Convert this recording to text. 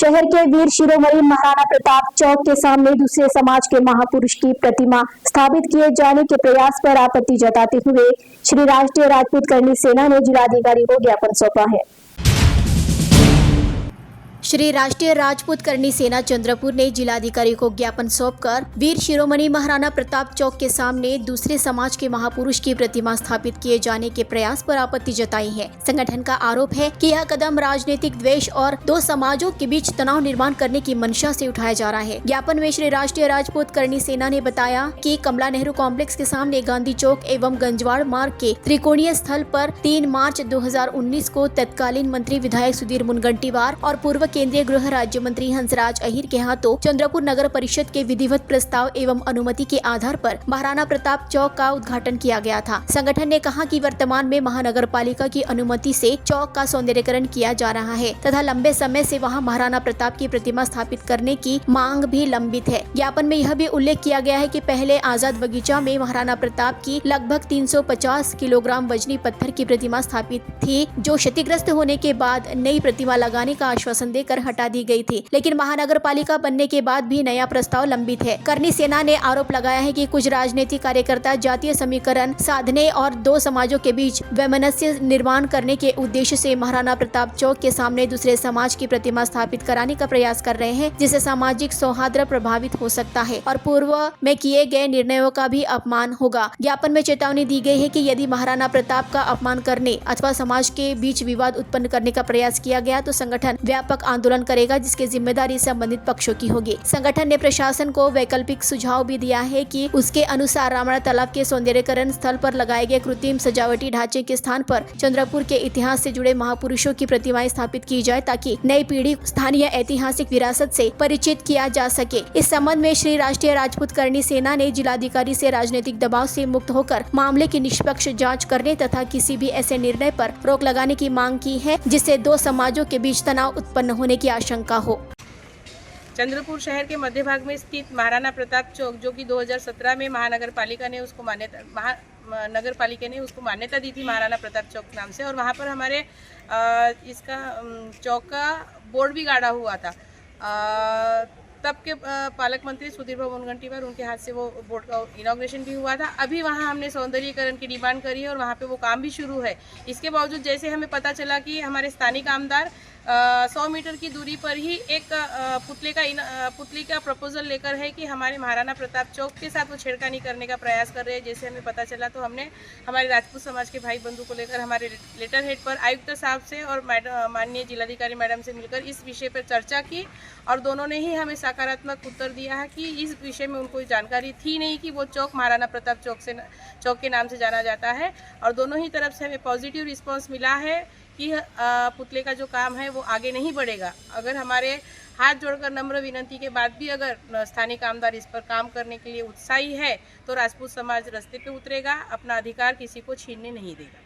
शहर के वीर शिरोमणि महाराणा प्रताप चौक के सामने दूसरे समाज के महापुरुष की प्रतिमा स्थापित किए जाने के प्रयास पर आपत्ति जताते हुए श्री राष्ट्रीय राजपूत करनी सेना ने जिलाधिकारी को ज्ञापन सौंपा है। श्री राष्ट्रीय राजपूत करनी सेना चंद्रपुर ने जिलाधिकारी को ज्ञापन सौंपकर वीर शिरोमणि महाराणा प्रताप चौक के सामने दूसरे समाज के महापुरुष की प्रतिमा स्थापित किए जाने के प्रयास पर आपत्ति जताई है। संगठन का आरोप है कि यह कदम राजनीतिक द्वेष और दो समाजों के बीच तनाव निर्माण करने की मंशा से उठाया जा रहा है। ज्ञापन में श्री राष्ट्रीय राजपूत करनी सेना ने बताया कि कमला नेहरू कॉम्प्लेक्स के सामने गांधी चौक एवं गंजवाड़ मार्ग के त्रिकोणीय स्थल पर 3 मार्च 2019 को तत्कालीन मंत्री विधायक सुधीर मुनगंटीवार और पूर्व केंद्रीय गृह राज्य मंत्री हंसराज अहीर के हाथों चंद्रपुर नगर परिषद के विधिवत प्रस्ताव एवं अनुमति के आधार पर महाराणा प्रताप चौक का उद्घाटन किया गया था। संगठन ने कहा कि वर्तमान में महानगर पालिका की अनुमति से चौक का सौंदर्यीकरण किया जा रहा है तथा लंबे समय से वहां महाराणा प्रताप की प्रतिमा स्थापित करने की मांग भी लंबित है। ज्ञापन में यह भी उल्लेख किया गया है कि पहले आजाद बगीचा में महाराणा प्रताप की लगभग 350 किलोग्राम वजनी पत्थर की प्रतिमा स्थापित थी, जो क्षतिग्रस्त होने के बाद नई प्रतिमा लगाने का आश्वासन देकर हटा दी गई थी, लेकिन महानगर पालिका बनने के बाद भी नया प्रस्ताव लंबित है। करनी सेना ने आरोप लगाया है कि कुछ राजनीतिक कार्यकर्ता जातीय समीकरण साधने और दो समाजों के बीच वैमनस्य निर्माण करने के उद्देश्य से महाराणा प्रताप चौक के सामने दूसरे समाज की प्रतिमा स्थापित कराने का प्रयास कर रहे हैं, जिससे सामाजिक सौहार्द प्रभावित हो सकता है और पूर्व में किए गए निर्णयों का भी अपमान होगा। ज्ञापन में चेतावनी दी गई है कि यदि महाराणा प्रताप का अपमान करने अथवा समाज के बीच विवाद उत्पन्न करने का प्रयास किया गया तो संगठन व्यापक आंदोलन करेगा, जिसकी जिम्मेदारी संबंधित पक्षों की होगी। संगठन ने प्रशासन को वैकल्पिक सुझाव भी दिया है कि उसके अनुसार रामड़ा तालाब के सौंदर्यीकरण स्थल पर लगाए गए कृत्रिम सजावटी ढांचे के स्थान पर चंद्रपुर के इतिहास से जुड़े महापुरुषों की प्रतिमाएं स्थापित की जाए, ताकि नई पीढ़ी स्थानीय ऐतिहासिक विरासत से परिचित किया जा सके। इस संबंध में श्री राष्ट्रीय राजपूत करनी सेना ने जिलाधिकारी से राजनीतिक दबाव से मुक्त होकर मामले की निष्पक्ष जाँच करने तथा किसी भी ऐसे निर्णय पर रोक लगाने की मांग की है जिससे दो समाजों के बीच तनाव उत्पन्न होने की आशंका हो। चंद्रपुर शहर के मध्य भाग में स्थित महाराणा प्रताप चौक, जो कि 2017 में महानगर पालिका ने उसको मान्यता दी थी महाराणा प्रताप चौक नाम से, और वहाँ पर हमारे इसका चौक का बोर्ड भी गाड़ा हुआ था। तब के पालक मंत्री सुधीर मुनगंटीवार, उनके हाथ से वो बोर्ड का इनॉग्रेशन भी हुआ था। अभी वहाँ हमने सौंदर्यीकरण की डिमांड करी है और वहाँ पे वो काम भी शुरू है। इसके बावजूद जैसे हमें पता चला कि हमारे स्थानीय आमदार 100 मीटर की दूरी पर ही एक पुतले का प्रपोजल लेकर है कि हमारे महाराणा प्रताप चौक के साथ वो छेड़खानी करने का प्रयास कर रहे हैं। जैसे हमें पता चला तो हमने हमारे राजपूत समाज के भाई बंधु को लेकर हमारे लेटर हेड पर आयुक्त साहब से और माननीय जिलाधिकारी मैडम से मिलकर इस विषय पर चर्चा की, और दोनों ने ही हमें सकारात्मक उत्तर दिया है कि इस विषय में उनको जानकारी थी नहीं कि वो चौक महाराणा प्रताप चौक के नाम से जाना जाता है, और दोनों ही तरफ से हमें पॉजिटिव रिस्पांस मिला है कि पुतले का जो काम है वो आगे नहीं बढ़ेगा। अगर हमारे हाथ जोड़कर नम्र विनती के बाद भी अगर स्थानीय कामदार इस पर काम करने के लिए उत्साही है तो राजपूत समाज रास्ते पे उतरेगा, अपना अधिकार किसी को छीनने नहीं देगा।